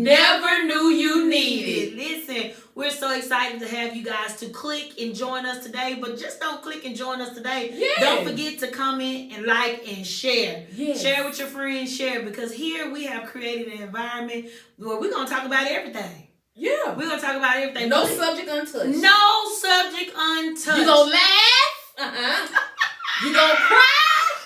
never knew you needed. Listen, we're so excited to have you guys to click and join us today. But just don't click and join us today. Yeah. Don't forget to comment and like and share. Yes. Share with your friends, share. Because here we have created an environment where we're going to talk about everything. Yeah. We're going to talk about everything. No subject untouched. No subject untouched. You going to laugh. You going to cry.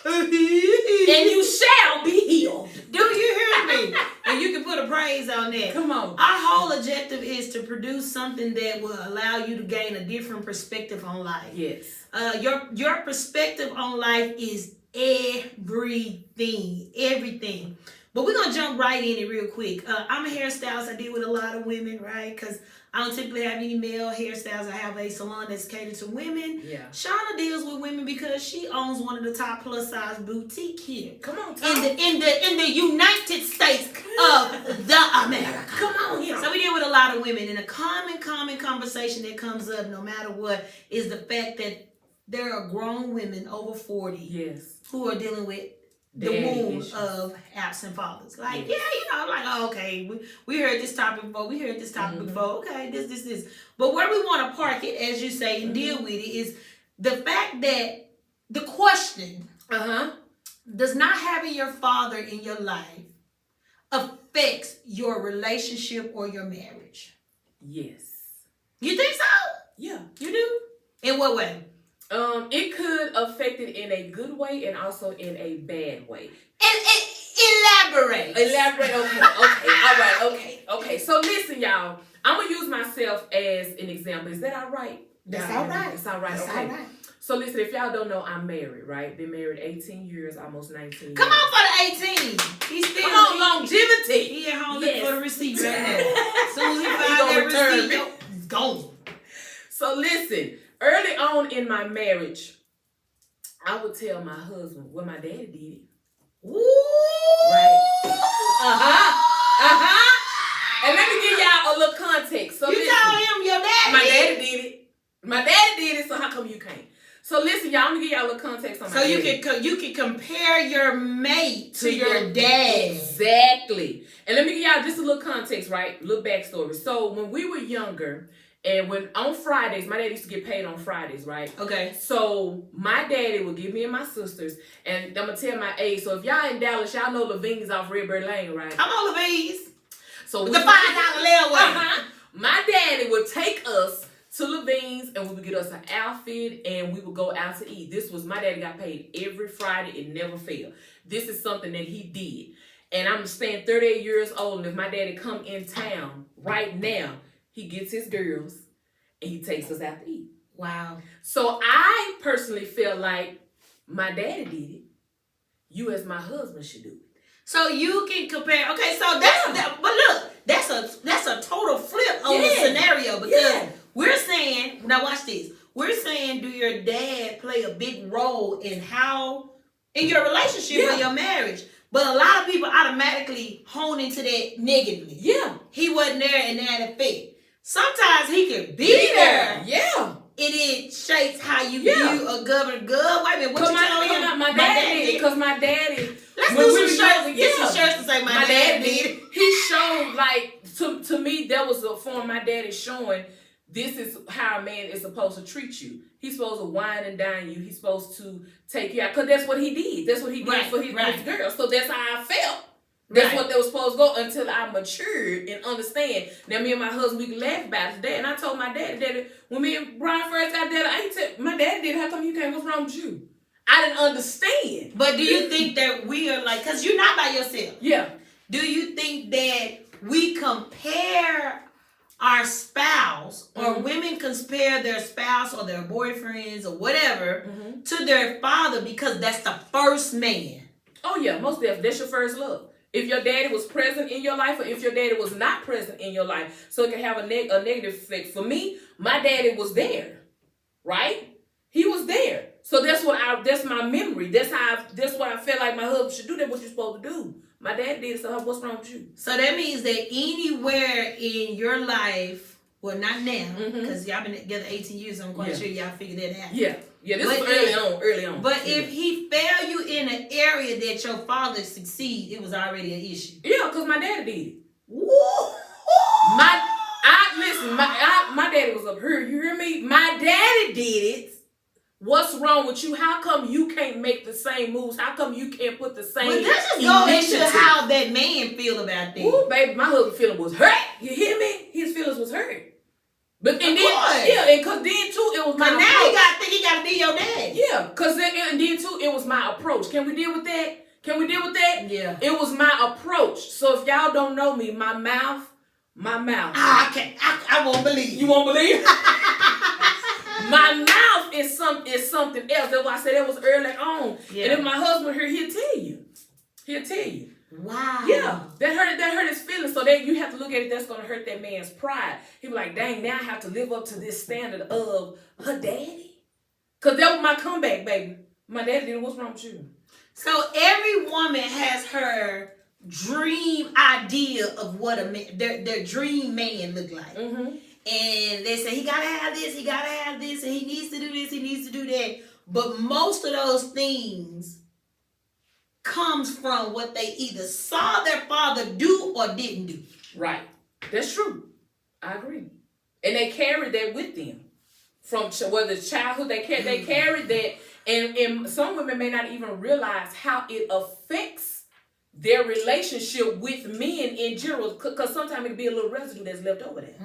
And you shall be healed. Do you hear me? And you can put a praise on that. Come on. Our whole objective is to produce something that will allow you to gain a different perspective on life. Yes. Your perspective on life is everything. But we're going to jump right in it real quick. I'm a hairstylist. I deal with a lot of women, right? Because I don't typically have any male hairstylists. I have a salon that's catered to women. Yeah. Shauna deals with women because she owns one of the top plus size boutique here. Come on, Tom. In the United States of the America. Come on here. So we deal with a lot of women, and a common conversation that comes up no matter what is the fact that there are grown women over 40 who are dealing with the wound of absent fathers. Like, okay, we heard this topic before. We heard this topic before. Okay, this. But where we want to park it, as you say, and deal with it is the fact that the question, does not having your father in your life affects your relationship or your marriage? Yes. You think so? Yeah. You do? In what way? It could affect it in a good way and also in a bad way. And elaborate. Okay. All right. Okay. So listen, y'all. I'm gonna use myself as an example. Is that all right? That's all right. That's all right. That's okay. All right. So listen, if y'all don't know, I'm married, right? Been married 18 years, almost 19 Come years. on for the 18. He's still longevity. He at home looking for the receipt right now. As soon as he finds that receipt, he's gone. So listen. Early on in my marriage, I would tell my husband what my daddy did. Ooh. Right. And let me give y'all a little context. So you listen, tell him your daddy. My daddy did it. My daddy did it. So how come you can't? So listen, y'all. I'm gonna give y'all a little context on my daddy. So you can compare your mate to your dad. Exactly. And let me give y'all just a little context, right? A little backstory. So when we were younger. And when on Fridays, my dad used to get paid on Fridays, right? Okay. So my daddy would give me and my sisters, and I'm gonna tell my age. So if y'all in Dallas, y'all know Levine's off Redbird Lane, right? I'm on Levine's. So the $5 layaway. My daddy would take us to Levine's, and we would get us an outfit, and we would go out to eat. This was my daddy got paid every Friday. It never failed. This is something that he did, and I'm staying 38 years old. And if my daddy come in town right now. He gets his girls and he takes us out to eat. Wow. So I personally feel like my daddy did it. You as my husband should do it. So you can compare. Okay, so but look, that's a total flip on the scenario because we're saying, now watch this. We're saying, do your dad play a big role in your relationship or your marriage? But a lot of people automatically hone into that negatively. Yeah. He wasn't there and that effect. Sometimes he can be there. Yeah. It shapes how you view a governor. Wait a minute, what you telling him? My daddy, because my daddy. Let's do some shirts. Get some shirts to say my dad did. He showed to me that was a form my daddy showing. This is how a man is supposed to treat you. He's supposed to wine and dine you. He's supposed to take you out because that's what he did. That's what he did for his girl. So that's how I felt. That's what they was supposed to go until I matured and understand. Now me and my husband, we can laugh about it today. And I told my daddy, when me and Brian first got there, I ain't tell my dad did. How come you can't? What's wrong with you? I didn't understand. But do you think that we are because you're not by yourself? Yeah. Do you think that we compare our spouse or women compare their spouse or their boyfriends or whatever to their father because that's the first man? Oh yeah, most definitely. That's your first love. If your daddy was present in your life or if your daddy was not present in your life. So it can have a negative effect. For me, my daddy was there, right? He was there. So that's my memory. That's what I feel like my husband should do. That's what you're supposed to do. My dad did it, so what's wrong with you? So that means that anywhere in your life, well, not now, because y'all been together 18 years, I'm quite sure y'all figured that out. Yeah, this was early on. But if he failed you in an area that your father succeeded, it was already an issue. Yeah, because my daddy did it. Woo! my daddy was up here. You hear me? My daddy did it. What's wrong with you? How come you can't make the same moves? How come you can't put the same? But that's just go into how that man feel about that. Ooh, baby, my husband feeling was hurt. You hear me? His feelings was hurt. But and then and cause then too it was my approach. Now he gotta think he gotta be your dad. Yeah, cause then too it was my approach. Can we deal with that? Yeah. It was my approach. So if y'all don't know me, my mouth. I won't believe. You won't believe? My mouth is something else. That's why I said it was early on. Yeah. And if my husband here, he'll tell you. Wow. Yeah. That hurt his feelings. So that you have to look at it, that's gonna hurt that man's pride. He be like, dang, now I have to live up to this standard of her daddy. Cause that was my comeback, baby. My daddy did. What's wrong with you? So every woman has her dream idea of what a man, their dream man look like. Mm-hmm. And they say, he gotta have this, and he needs to do this, he needs to do that. But most of those things comes from what they either saw their father do or didn't do. Right. That's true. I agree. And they carried that with them. From whether it's childhood, they carried that. And some women may not even realize how it affects their relationship with men in general. Because sometimes it can be a little residue that's left over there.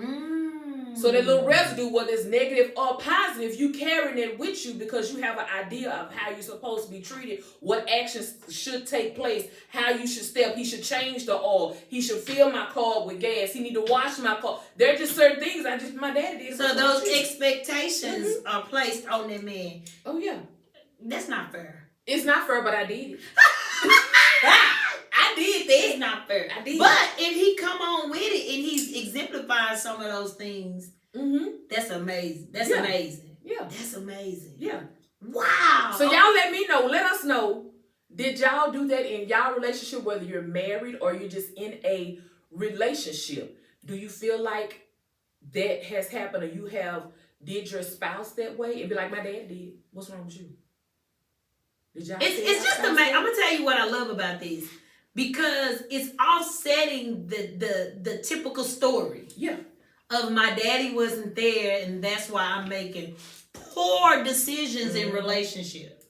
So that little residue, whether it's negative or positive, you carrying it with you because you have an idea of how you're supposed to be treated, what actions should take place, how you should step. He should change the oil. He should fill my car with gas. He need to wash my car. There are just certain things my daddy did. So those expectations are placed on that man. Oh, yeah. That's not fair. It's not fair, but I did it. I did that. It's not fair. I did. But if he come on with it and he's exemplifying some of those things, that's amazing. That's amazing. Yeah. That's amazing. Yeah. Wow. So y'all let me know. Let us know. Did y'all do that in y'all relationship, whether you're married or you're just in a relationship? Do you feel like that has happened or you did your spouse that way and be like, my dad did? What's wrong with you? Did y'all it's just amazing. I'm going to tell you what I love about this. Because it's offsetting the typical story. Yeah. Of my daddy wasn't there and that's why I'm making poor decisions in relationships.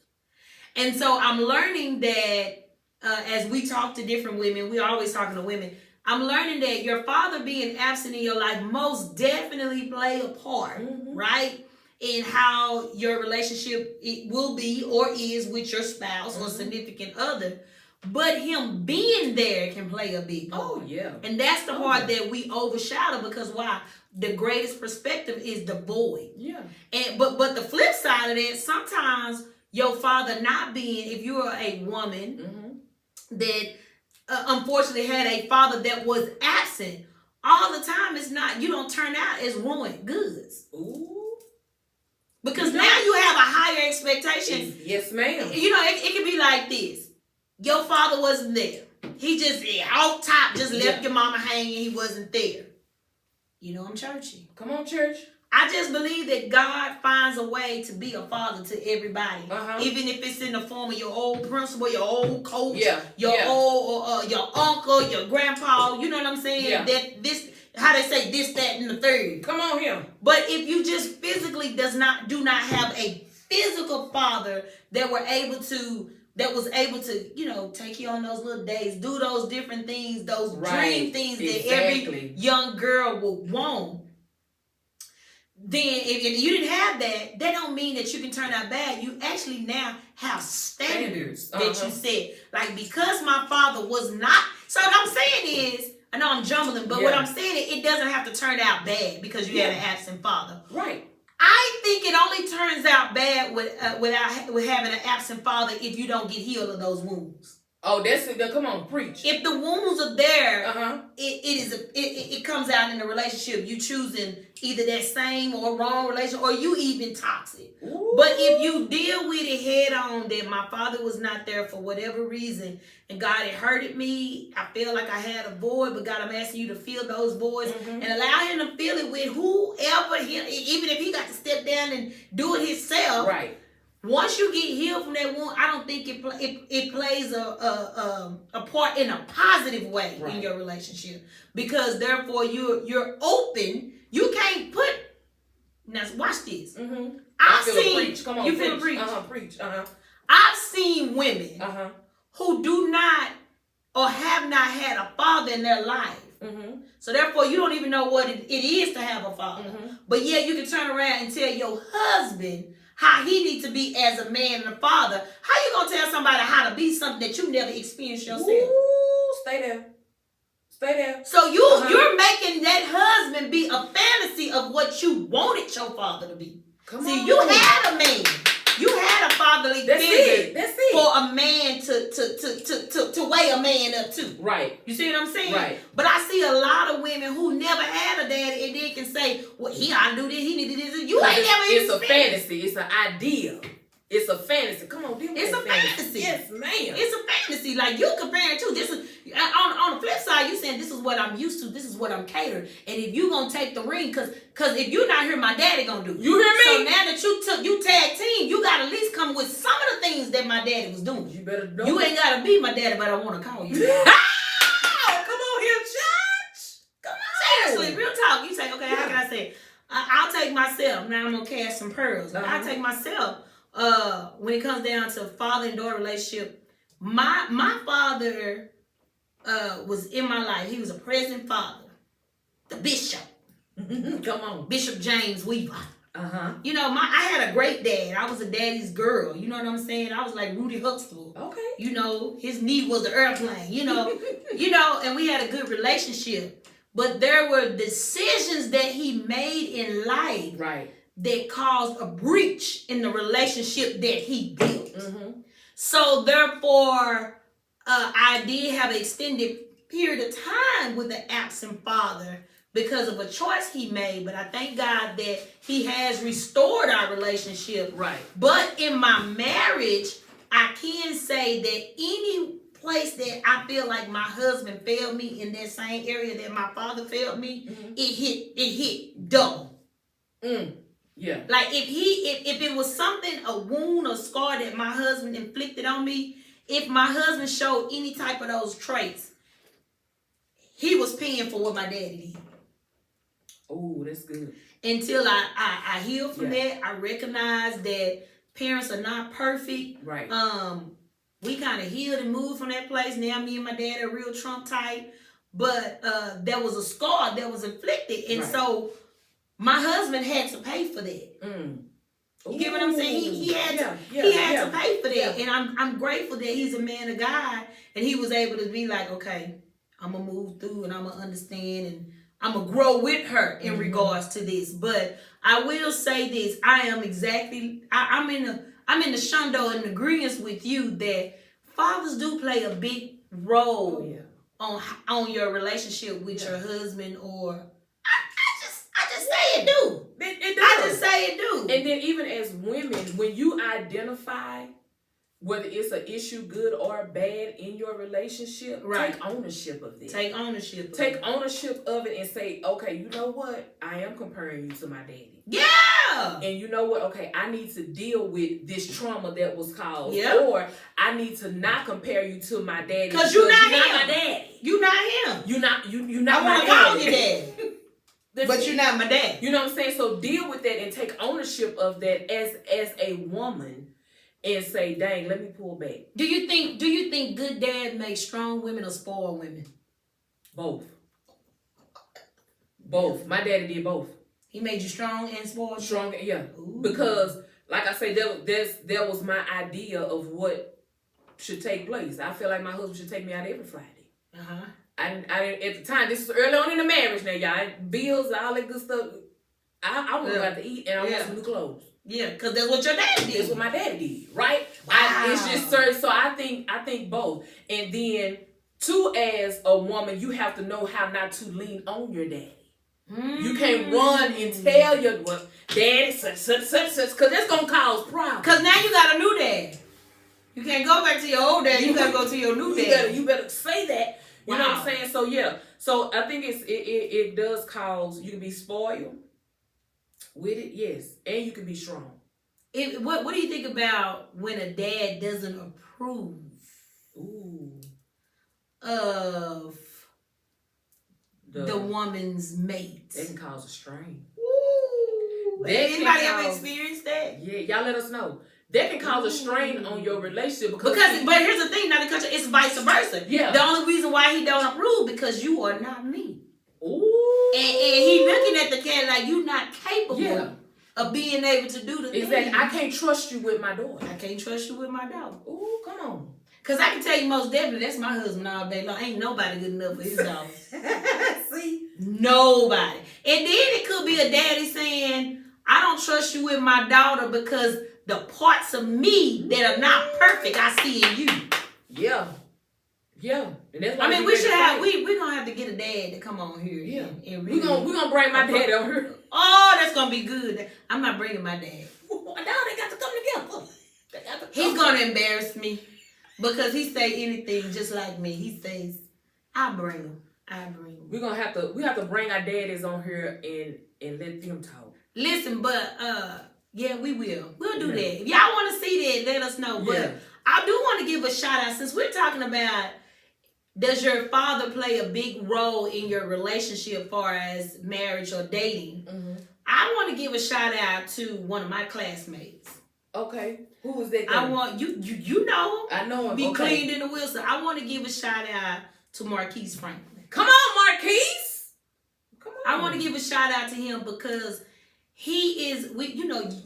And so I'm learning that as we talk to different women, we're always talking to women, I'm learning that your father being absent in your life most definitely play a part, right? In how your relationship it will be or is with your spouse or significant other. But him being there can play a big part. Oh, yeah. And that's the part that we overshadow because why? The greatest perspective is the boy. Yeah. And but the flip side of that, sometimes your father not being, if you are a woman that unfortunately had a father that was absent, all the time it's not, you don't turn out as ruined goods. Ooh. Because now you have a higher expectation. Yes, ma'am. You know, it can be like this. Your father wasn't there. He just, off top, just left your mama hanging. He wasn't there. You know I'm churchy. Come on, church. I just believe that God finds a way to be a father to everybody. Even if it's in the form of your old principal, your old coach, your old, your uncle, your grandpa. You know what I'm saying? Yeah. That this, how they say this, that, and the third. Come on here. But if you just physically do not have a physical father that was able to, you know, take you on those little days, do those different things, those dream things that every young girl would want. Then if you didn't have that don't mean that you can turn out bad. You actually now have standards that you set. Like, because my father was not, so what I'm saying is, I know I'm jumbling, but what I'm saying is it doesn't have to turn out bad because you had an absent father. Right. I think it only turns out bad with having an absent father if you don't get healed of those wounds. Oh, that's it. Come on, preach. If the wounds are there, it comes out in the relationship. You choosing either that same or wrong relationship, or you even toxic. Ooh. But if you deal with it head on, that my father was not there for whatever reason, and God had hurted me, I feel like I had a void, but God, I'm asking you to fill those voids and allow him to fill it with whoever him, even if he got to step down and do it himself. Right. Once you get healed from that wound, I don't think it plays a part in a positive way in your relationship, because therefore you're open. You can't put Now watch this. Mm-hmm. I've seen. Preach. Come on, you preach. feel preach? Preach. I've seen women who do not or have not had a father in their life. Mm-hmm. So therefore, you don't even know what it is to have a father. Mm-hmm. But yet you can turn around and tell your husband how he needs to be as a man and a father. How you gonna tell somebody how to be something that you never experienced yourself? Ooh, stay there. Stay there. So you're making that husband be a fantasy of what you wanted your father to be. See, you had a man. You had a fatherly figure for a man to weigh a man up to. Right. You see what I'm saying? Right. But I see a lot of women who never had a daddy and then can say, well, he ought to do this, he needed this. You ain't never It's a fantasy. It's an idea. It's a fantasy. Come on, deal with it's a fantasy. Yes, ma'am. It's a fantasy. Like you comparing to this is on the flip side. You saying this is what I'm used to. This is what I'm catered. And if you gonna take the ring, cause if you're not here, my daddy gonna do. You hear me? So now that you tag team, you gotta at least come with some of the things that my daddy was doing. You better know. You ain't gotta be my daddy, but I want to call you. Come on here, church. Come on. Seriously, real talk. You say, okay, how can I say it? I'll take myself. Now I'm gonna cast some pearls. I'll take myself. When it comes down to father and daughter relationship, my father was in my life. He was a present father, the bishop. Come on, Bishop James Weaver. You know, I had a great dad. I was a daddy's girl. You know what I'm saying? I was like Rudy Huxtable. Okay. You know, his knee was the airplane. You know, and we had a good relationship. But there were decisions that he made in life, right, that caused a breach in the relationship that he built. Mm-hmm. So therefore, I did have an extended period of time with an absent father because of a choice he made. But I thank God that he has restored our relationship. Right. But in my marriage, I can say that any place that I feel like my husband failed me in that same area that my father failed me, mm-hmm, it hit double. Yeah. Like if it was something, a wound or scar that my husband inflicted on me, if my husband showed any type of those traits, he was paying for what my daddy did. Oh, that's good. Until I healed from that, I recognized that parents are not perfect. Right. We kind of healed and moved from that place. Now me and my dad are real Trump type. But there was a scar that was inflicted. And so my husband had to pay for that. You get what I'm saying? He had to pay for that. Yeah. And I'm grateful that he's a man of God and he was able to be like, okay, I'm going to move through and I'm going to understand and I'm going to grow with her in regards to this. But I will say this. I'm in the shundo and agreement with you that fathers do play a big role on your relationship with your husband or I just say it do. It does. I just say it do. And then even as women, when you identify whether it's an issue, good or bad, in your relationship, take ownership of it. Take ownership of it and say, okay, you know what? I am comparing you to my daddy. Yeah. And you know what? Okay, I need to deal with this trauma that was caused. Or I need to not compare you to my daddy. Because you're not my daddy. You're not him. You're not my daddy. I want to call you daddy. But you're not my dad. You know what I'm saying? So deal with that and take ownership of that as a woman and say, dang, let me pull back. Do you think good dad makes strong women or spoiled women? Both. Both. My daddy did both. He made you strong and spoiled? Strong, yeah. Ooh. Because, like I say, that was my idea of what should take place. I feel like my husband should take me out every Friday. Uh-huh. I at the time, this is early on in the marriage now, y'all. Bills, all that good stuff. I want to go out to eat and I want some new clothes. Yeah, because that's what your daddy did. That's what my daddy did, right? Wow. It's just certain. So I think both. And then, too, as a woman, you have to know how not to lean on your daddy. You can't run and tell your daddy such, because that's going to cause problems. Because now you got a new dad. You can't go back to your old dad. You got to go to your new dad. You better say that. You know what I'm saying? So, yeah. So, I think it does cause you to be spoiled with it, yes. And you can be strong. What do you think about when a dad doesn't approve of the woman's mate? That can cause a strain. Anybody ever experienced that? Yeah, y'all let us know. That can cause a strain on your relationship but here's the thing, not the country, it's vice versa. Yeah. The only reason why he don't approve because you are not me. Ooh. And he looking at the cat like you not capable of being able to do the thing. Exactly. I can't trust you with my daughter. I can't trust you with my daughter. Ooh, come on. Cause I can tell you most definitely that's my husband all day long. Ain't nobody good enough for his daughter. See? Nobody. And then it could be a daddy saying, I don't trust you with my daughter because the parts of me that are not perfect I see in you. Yeah. Yeah. And that's why we should have we're gonna have to get a dad to come on here. Yeah. And really, we're gonna bring my dad over here. Oh, that's gonna be good. I'm not bringing my dad. Now they got to come together. He's gonna embarrass me because he say anything just like me. He says, I bring him. We have to bring our daddies on here and let them talk. Listen, but yeah, we will. We'll do that. If y'all want to see that, let us know. But I do want to give a shout out since we're talking about does your father play a big role in your relationship as far as marriage or dating? Mm-hmm. I want to give a shout out to one of my classmates. Okay. Who was that? I want you know him. I know him. Be cleaned in the Wilson. I want to give a shout out to Marquise Franklin. Come on, Marquise. Come on. I want to give a shout out to him because he is,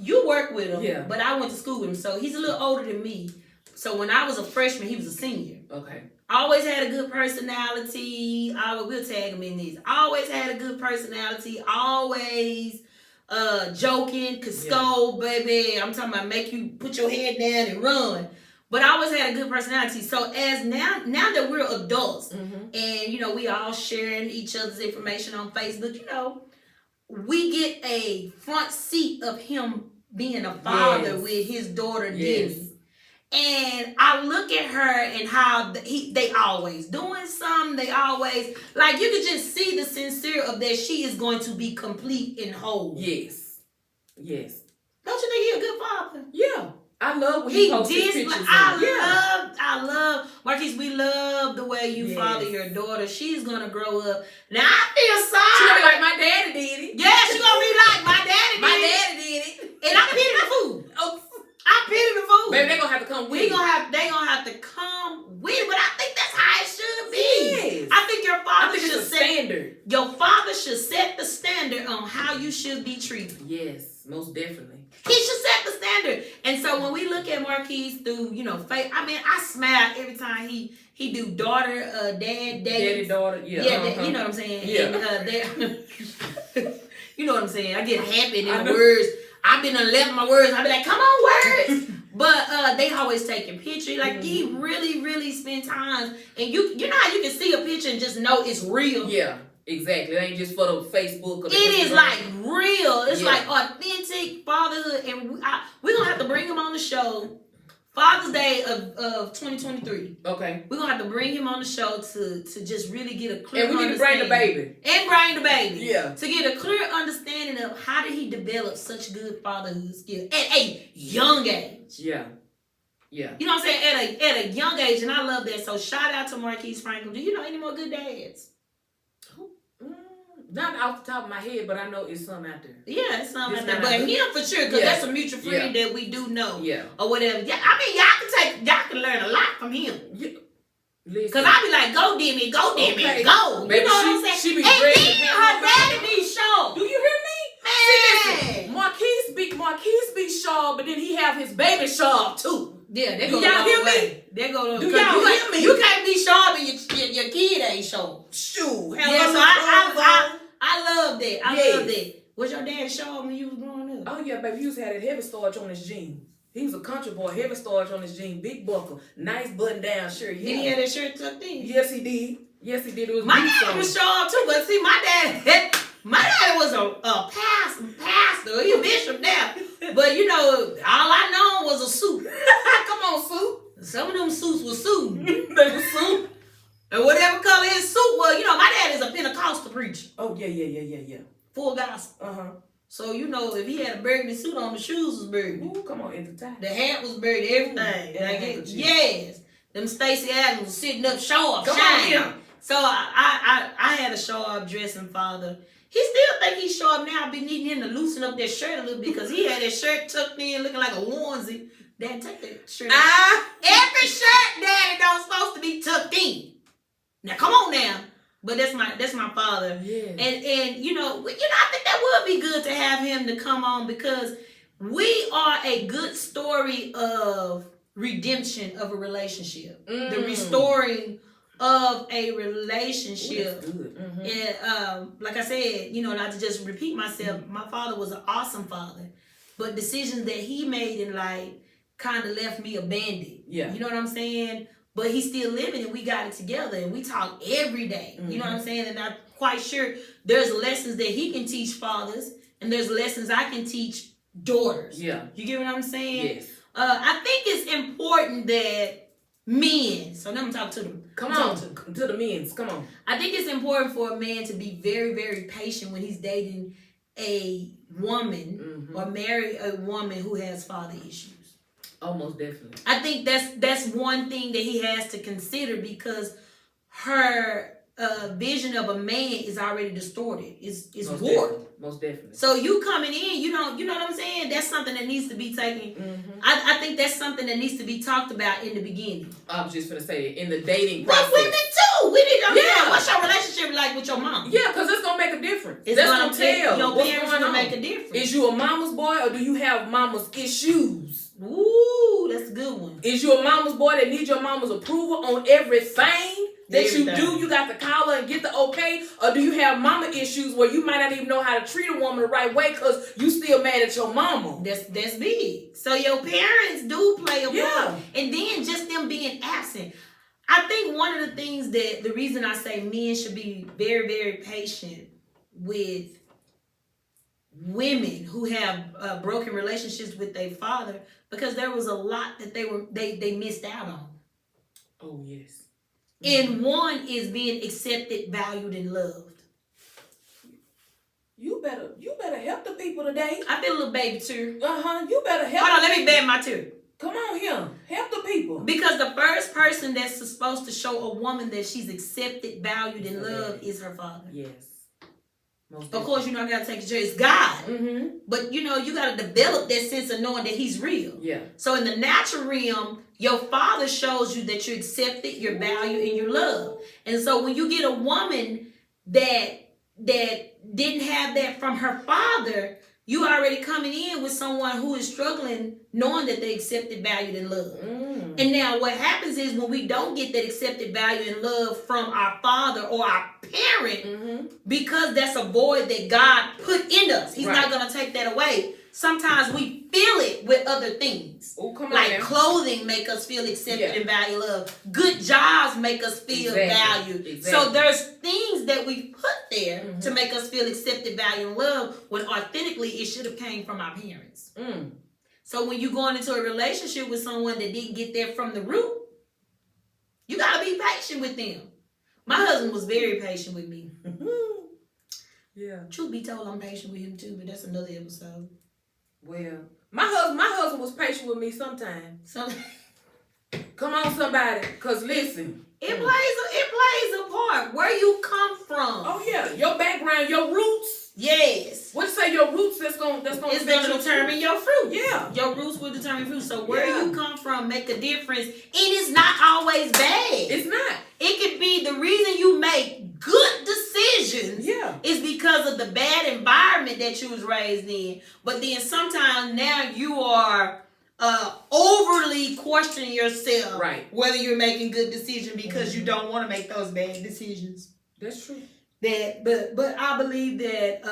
you work with him, but I went to school with him, so he's a little older than me. So when I was a freshman, he was a senior. Okay. Always had a good personality. We'll tag him in these. Always had a good personality. Always joking, could scold, baby. I'm talking about make you put your head down and run. But I always had a good personality. So as now that we're adults, and we all sharing each other's information on Facebook, we get a front seat of him being a father with his daughter Denny. And I look at her and how they always doing something. They always, like, you could just see the sincere of that she is going to be complete and whole. Yes. Don't you think he a good father? Yeah. I love when he posts his pictures. I love, Marquise, we love the way you father your daughter. She's going to grow up. Now, I feel sorry. She's going to be like my daddy did it. Yeah, she's going to be like my daddy did it. And I pity the food. I pity the food. Baby, they're going to have to come with it. They're going to have to come with it, but I think that's how it should be. Yes. I think your father should set standard. Your father should set the standard on how you should be treated. Yes, most definitely. He should set the standard. And so when we look at Marquise through, faith, I smile every time he do daughter, dad, daddy, daughter. Yeah, you know what I'm saying? Yeah. And, you know what I'm saying? I get happy in the words. I've been left my words. I be like, come on, words. But they always taking pictures. Like, he really, really spend time. And you know how you can see a picture and just know it's real? Yeah. Exactly. It ain't just for the Facebook. Or the Instagram. Is like real. It's like authentic fatherhood. And we're going to have to bring him on the show. Father's Day of 2023. Okay. We're going to have to bring him on the show to just really get a clear understanding. And we need to bring the baby. And bring the baby. Yeah. To get a clear understanding of how did he develop such good fatherhood skills at a young age. Yeah. Yeah. You know what I'm saying? At a young age. And I love that. So shout out to Marquise Franklin. Do you know any more good dads? Not off the top of my head, but I know it's some out there. Yeah, it's some out there. But him for sure, because that's a mutual friend that we do know. Yeah. Or whatever. Yeah, y'all can learn a lot from him. Yeah. Because I be like, go, Demi, go. Baby, you know what I'm saying? She be and then her daddy be sure. Do you hear me? Man. Marquise be sure, but then he have his baby sure too. Yeah, they go. Do y'all hear me? They go. Do y'all hear me? You can't be sure, but your kid ain't sure. Shoot. Yeah, so I love that. I love that. Was your dad sure when you was growing up? Oh yeah, baby. He used to have that heavy starch on his jeans. He was a country boy, heavy starch on his jeans, big buckle, nice button down shirt. Yeah. Did he have that shirt tucked in? Yes, he did. It was my dad was sure too, but see, my dad was a pastor. He a bishop now. But all I know was a suit. Come on, suit. Some of them suits were suit. They were suit. And whatever color his suit was, my dad is a Pentecostal preacher. Oh, yeah. Full gospel. Uh-huh. So, if he had a burgundy suit on, the shoes was burgundy. Ooh, come on, in the tie. The hat was burgundy, everything. Yes. Them Stacey Adams was sitting up sharp, shining. So I had a show up dressing father. He still think he show up now. I be needing him to loosen up that shirt a little bit because he had that shirt tucked in looking like a onesie. Dad, take that shirt off. Every shirt, Daddy, don't supposed to be tucked in. Now come on now. But that's my father. Yeah. And you know, I think that would be good to have him to come on because we are a good story of redemption of a relationship. The restoring of a relationship. Ooh, that's good. And like I said, not to just repeat myself, my father was an awesome father. But decisions that he made in life kind of left me abandoned. Yeah. You know what I'm saying? But he's still living and we got it together and we talk every day. You know what I'm saying? And I'm quite sure there's lessons that he can teach fathers and there's lessons I can teach daughters. Yeah. You get what I'm saying? Yes. I think it's important that men, so now I'm talking to them. Come on, to the men. Come on. I think it's important for a man to be very, very patient when he's dating a woman or marry a woman who has father issues. Almost definitely. I think that's one thing that he has to consider because her vision of a man is already distorted. It's warped. Most definitely. So you coming in, you know what I'm saying? That's something that needs to be taken. I think that's something that needs to be talked about in the beginning. I was just gonna say in the dating process. But women too. We need to understand what's your relationship like with your mom. Yeah, because it's gonna make a difference. That's gonna tell your parents gonna make a difference. Is you a mama's boy or do you have mama's issues? Ooh, that's a good one. Is you a mama's boy that needs your mama's approval on everything that you do? You got to call her and get the okay? Or do you have mama issues where you might not even know how to treat a woman the right way because you still mad at your mama? That's big. So your parents do play a part. And then just them being absent. I think one of the things that the reason I say men should be very, very patient with women who have broken relationships with their father because there was a lot that they missed out on. Oh yes. And one is being accepted, valued, and loved. You better help the people today. I feel a little baby tear. You better help. Hold on, let me bend my tear. Come on here. Help the people. Because the first person that's supposed to show a woman that she's accepted, valued, and loved is her father. Yes. Of course, I gotta take it to it's God. But you gotta develop that sense of knowing that he's real. Yeah. So in the natural realm, your father shows you that you're accepted, you're valued, and you're loved. And so when you get a woman that didn't have that from her father, you already coming in with someone who is struggling, knowing that they accepted, valued, and loved. And now what happens is when we don't get that accepted, value, and love from our father or our parent, because that's a void that God put in us. He's not going to take that away. Sometimes we feel it with other things. Oh, come on, like clothing make us feel accepted and valued, love. Good jobs make us feel valued. Exactly. So there's things that we put there to make us feel accepted, valued, and love when authentically it should have came from our parents. So when you're going into a relationship with someone that didn't get there from the root, you got to be patient with them. My husband was very patient with me. Yeah. Truth be told, I'm patient with him too, but that's another episode. Well, my husband was patient with me sometimes. Come on, somebody, cause listen, it plays a part. Where you come from. Oh yeah, your background, your roots. Yes. What you say? Your roots. That's gonna determine your fruit. Yeah. Your roots will determine fruit. So where you come from make a difference. And it's not always bad. It's not. It could be the reason you make good decisions. Yeah. Is because of the bad environment that you was raised in. But then sometimes now you are overly questioning yourself. Right. Whether you're making good decisions because you don't want to make those bad decisions. That's true. But I believe that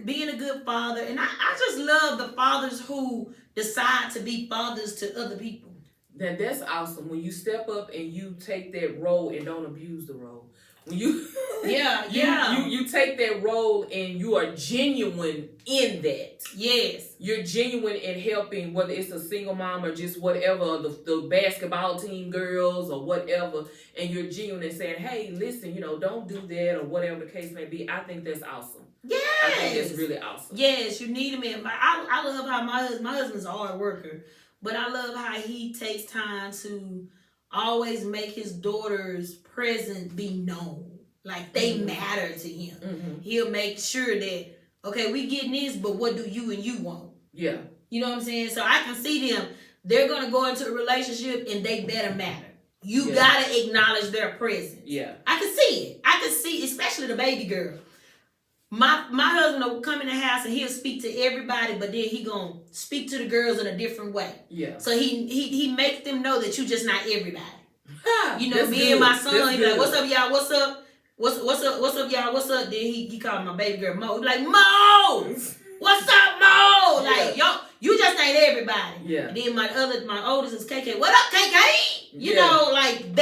being a good father, and I just love the fathers who decide to be fathers to other people. That's awesome when you step up and you take that role and don't abuse the role. When you you take that role and you are genuine in that. Yes. You're genuine in helping, whether it's a single mom or just whatever, the basketball team girls or whatever, and you're genuine in saying, hey, listen, don't do that or whatever the case may be. I think that's awesome. Yes. I think that's really awesome. Yes, you need him in. I love how my husband's a hard worker, but I love how he takes time to always make his daughter's presence be known. Like they matter to him. Mm-hmm. He'll make sure that, okay, we getting this, but what do you and you want? Yeah. You know what I'm saying? So I can see them. They're going to go into a relationship and they better matter. You got to acknowledge their presence. Yeah. I can see it. I can see, especially the baby girl. My husband will come in the house and he'll speak to everybody, but then he gonna speak to the girls in a different way. Yeah. So he makes them know that you just not everybody. You know, that's me good. and my son, he be like, "What's up, y'all? What's up? What's up? What's up, y'all? What's up?" Then he called my baby girl Mo. He like, "Mo, what's up, Mo?" Like, yo, you just ain't everybody. Yeah. And then my oldest is KK. What up, KK? You know, like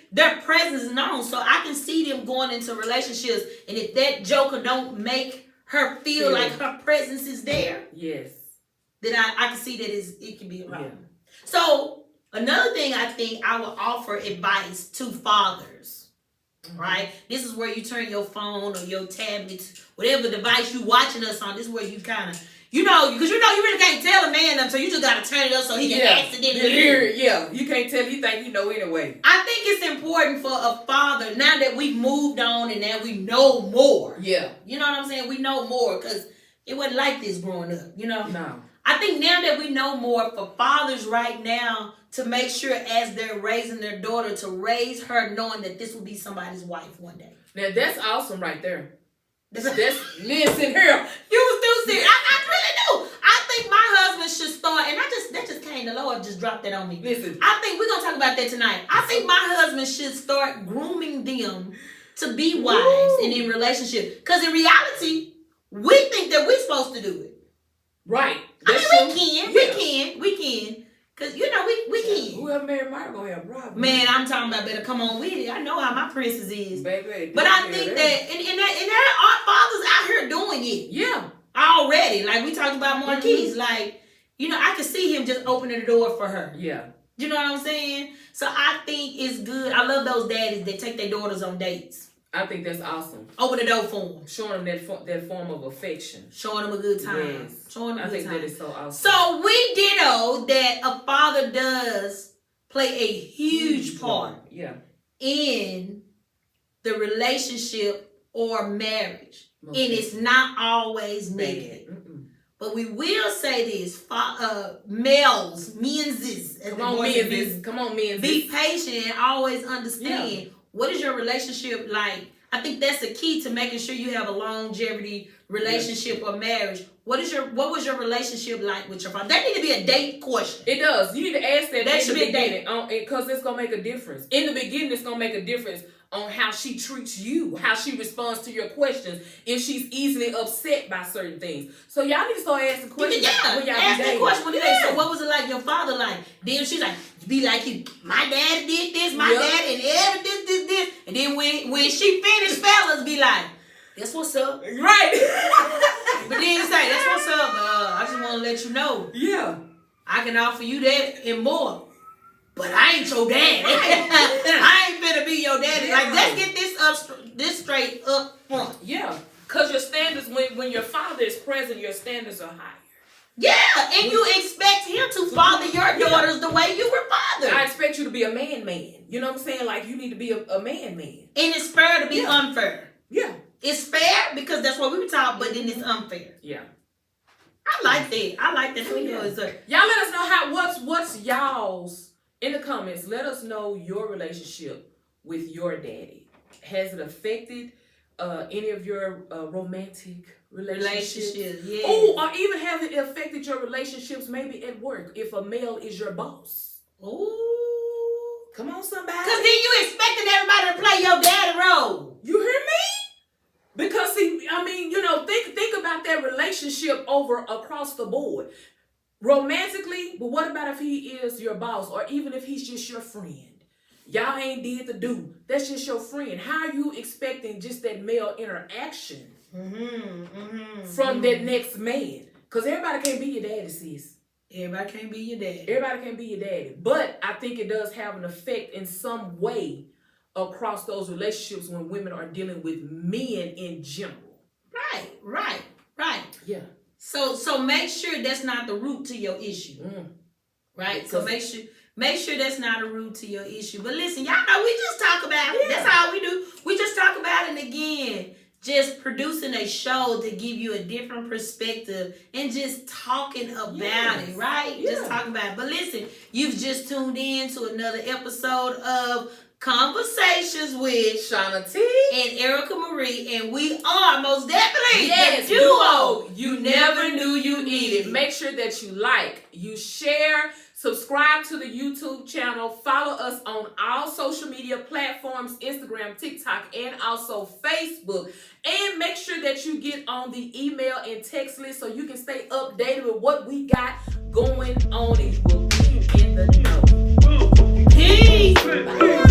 their presence is known, so I can see them going into relationships, and if that joker don't make her feel like her presence is there, yes, then I can see that it can be a problem. Yeah. So another thing I think I would offer advice to fathers, right? This is where you turn your phone or your tablet, whatever device you watching us on. This is where you kind of, you know, because you really can't tell a man them, so you just got to turn it up so he can accidentally hear it. Yeah, you can't tell. You think you know anyway. I think it's important for a father, now that we've moved on and now we know more. Yeah. You know what I'm saying? We know more because it wasn't like this growing up, you know? No. I think now that we know more, for fathers right now to make sure as they're raising their daughter, to raise her knowing that this will be somebody's wife one day. Now, that's awesome right there. Listen here. You was too serious. I really do. I think my husband should start, and that just came, the Lord just dropped that on me. Listen. I think we're going to talk about that tonight. I think my husband should start grooming them to be wives and in relationship. Because in reality, we think that we're supposed to do it. Right. We can. Because, you know, we can. Whoever married Mark gonna have problems. Man, I'm talking about better come on with it. I know how my princess is. Baby, but I think that, and there are fathers out here doing it. Yeah. Already. Like we talked about Marquise. Mm-hmm. Like, you know, I can see him just opening the door for her. Yeah. You know what I'm saying? So I think it's good. I love those daddies that take their daughters on dates. I think that's awesome. Open the door for them. Showing them that form of affection. Showing them a good time. Yes. Showing them a good time. I think that is so awesome. So we ditto that a father does play a huge part in the relationship or marriage. And it's not always negative. But we will say this, males, men's. Come on, men's. Be patient and always understand what is your relationship like. I think that's the key to making sure you have a longevity relationship or marriage. What was your relationship like with your father? That need to be a date question. It does. You need to ask that. That should be dating, because it's gonna make a difference. In the beginning, it's gonna make a difference on how she treats you, how she responds to your questions, if she's easily upset by certain things. So y'all need to start asking questions. Ask that question. So what was it like your father like? Then she's like, be like you. My dad did this, my dad and every this. And then when she finished, fellas be like, that's what's up. Right. But then say, that's what's up. I just want to let you know. Yeah. I can offer you that and more. But I ain't your daddy. I ain't finna be your daddy. Like, let's get this straight up front. Yeah. Because your standards, when your father is present, your standards are higher. Yeah, and you expect him to father your daughters the way you were fathered. I expect you to be a man. You know what I'm saying? Like, you need to be a man. And it's fair to be unfair. Yeah. It's fair because that's what we were taught, but then it's unfair. Yeah. I like that. Y'all let us know what's y'all's. In the comments, let us know your relationship with your daddy. Has it affected any of your romantic relationships? Yeah. Oh, or even has it affected your relationships maybe at work if a male is your boss? Oh, come on, somebody. Because then you expecting everybody to play your daddy role. You hear me? Because see, I mean, you know, think about that relationship over across the board. Romantically, but what about if he is your boss or even if he's just your friend? Y'all ain't did the do. That's just your friend. How are you expecting just that male interaction from that next man? Because everybody can't be your daddy, sis. Everybody can't be your daddy. Everybody can't be your daddy. But I think it does have an effect in some way across those relationships when women are dealing with men in general. Right. Yeah. So make sure that's not the root to your issue. Right? So make sure, Make sure that's not a root to your issue. But listen, y'all know we just talk about it. That's all we do. We just talk about it. And again, just producing a show to give you a different perspective and just talking about it, right? Just talking about it. But listen, you've just tuned in to another episode of Conversations with Shauna T and Erica Marie, and we are most definitely the duo you never knew you needed. Make sure that you like, you share, subscribe to the YouTube channel, follow us on all social media platforms, Instagram, TikTok, and also Facebook. And make sure that you get on the email and text list so you can stay updated with what we got going on and you will be in the know. Peace! Bye.